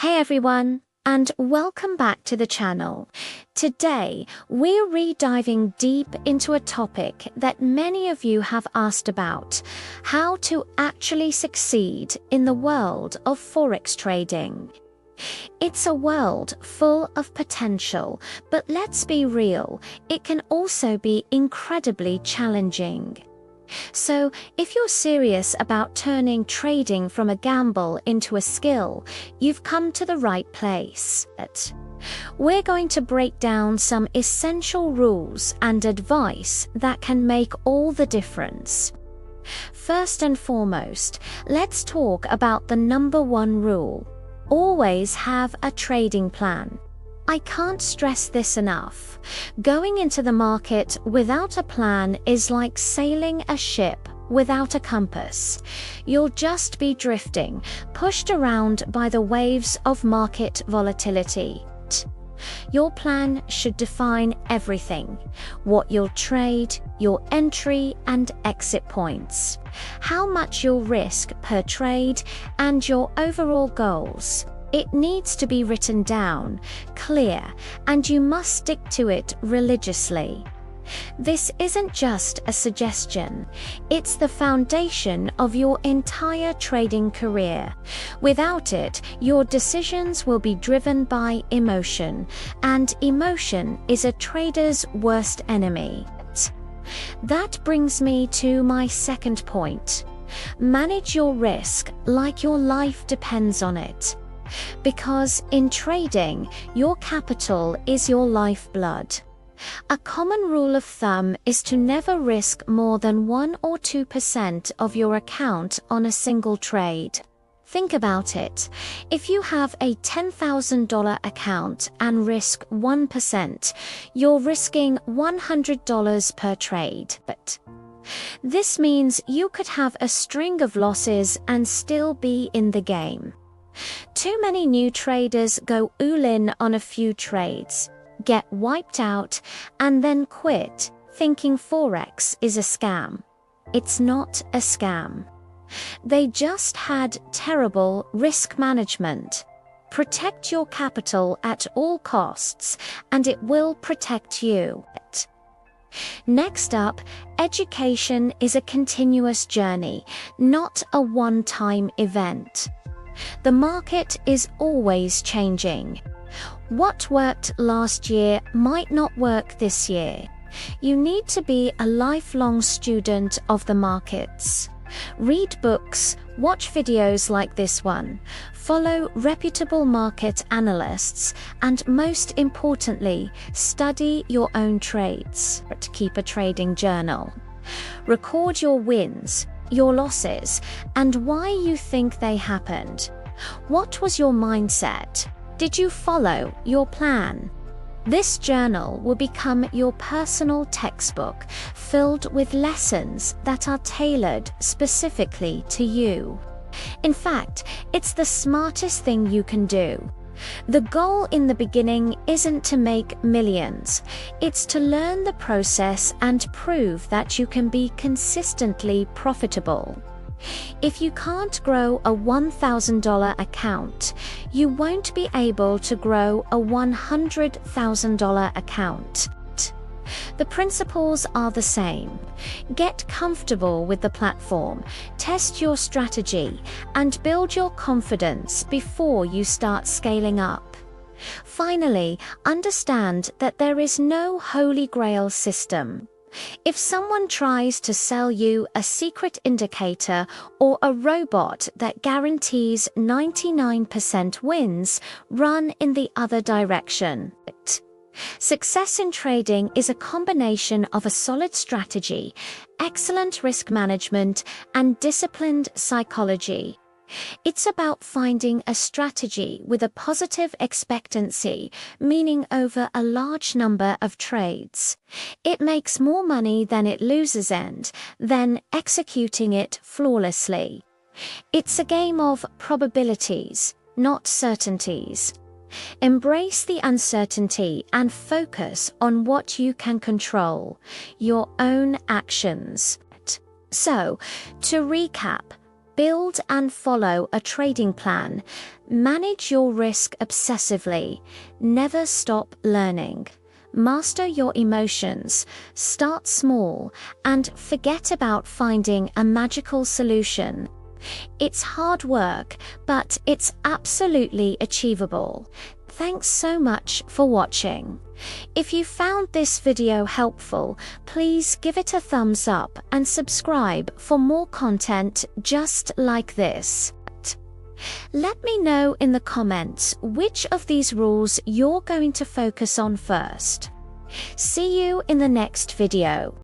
Hey everyone, and welcome back to the channel. Today, we're re-diving deep into a topic that many of you have asked about: how to actually succeed in the world of Forex trading. It's a world full of potential, but let's be real, it can also be incredibly challenging. So, if you're serious about turning trading from a gamble into a skill, you've come to the right place. We're going to break down some essential rules and advice that can make all the difference. First and foremost, let's talk about the number one rule: always have a trading plan. I can't stress this enough. Going into the market without a plan is like sailing a ship without a compass. You'll just be drifting, pushed around by the waves of market volatility. Your plan should define everything: what you'll trade, your entry and exit points, how much you'll risk per trade, and your overall goals. It needs to be written down, clear, and you must stick to it religiously. This isn't just a suggestion, it's the foundation of your entire trading career. Without it, your decisions will be driven by emotion, and emotion is a trader's worst enemy. That brings me to my second point: manage your risk like your life depends on it. Because in trading, your capital is your lifeblood. A common rule of thumb is to never risk more than 1 or 2% of your account on a single trade. Think about it. If you have a $10,000 account and risk 1%, you're risking $100 per trade. But this means you could have a string of losses and still be in the game. Too many new traders go all-in on a few trades, get wiped out, and then quit, thinking Forex is a scam. It's not a scam. They just had terrible risk management. Protect your capital at all costs, and it will protect you. Next up, education is a continuous journey, not a one-time event. The market is always changing. What worked last year might not work this year. You need to be a lifelong student of the markets. Read books, watch videos like this one, follow reputable market analysts, and most importantly, study your own trades. Keep a trading journal. Record your wins, your losses, and why you think they happened. What was your mindset? Did you follow your plan? This journal will become your personal textbook, filled with lessons that are tailored specifically to you. In fact, it's the smartest thing you can do. The goal in the beginning isn't to make millions, it's to learn the process and prove that you can be consistently profitable. If you can't grow a $1,000 account, you won't be able to grow a $100,000 account. The principles are the same. Get comfortable with the platform, test your strategy, and build your confidence before you start scaling up. Finally, understand that there is no holy grail system. If someone tries to sell you a secret indicator or a robot that guarantees 99% wins, run in the other direction. Success in trading is a combination of a solid strategy, excellent risk management, and disciplined psychology. It's about finding a strategy with a positive expectancy, meaning over a large number of trades. It makes more money than it loses and then executing it flawlessly. It's a game of probabilities, not certainties. Embrace the uncertainty and focus on what you can control, your own actions. So, to recap, Build and follow a trading plan. Manage your risk obsessively. Never stop learning. Master your emotions. Start small and forget about finding a magical solution. It's hard work, but it's absolutely achievable. Thanks so much for watching. If you found this video helpful, please give it a thumbs up and subscribe for more content just like this. Let me know in the comments which of these rules you're going to focus on first. See you in the next video.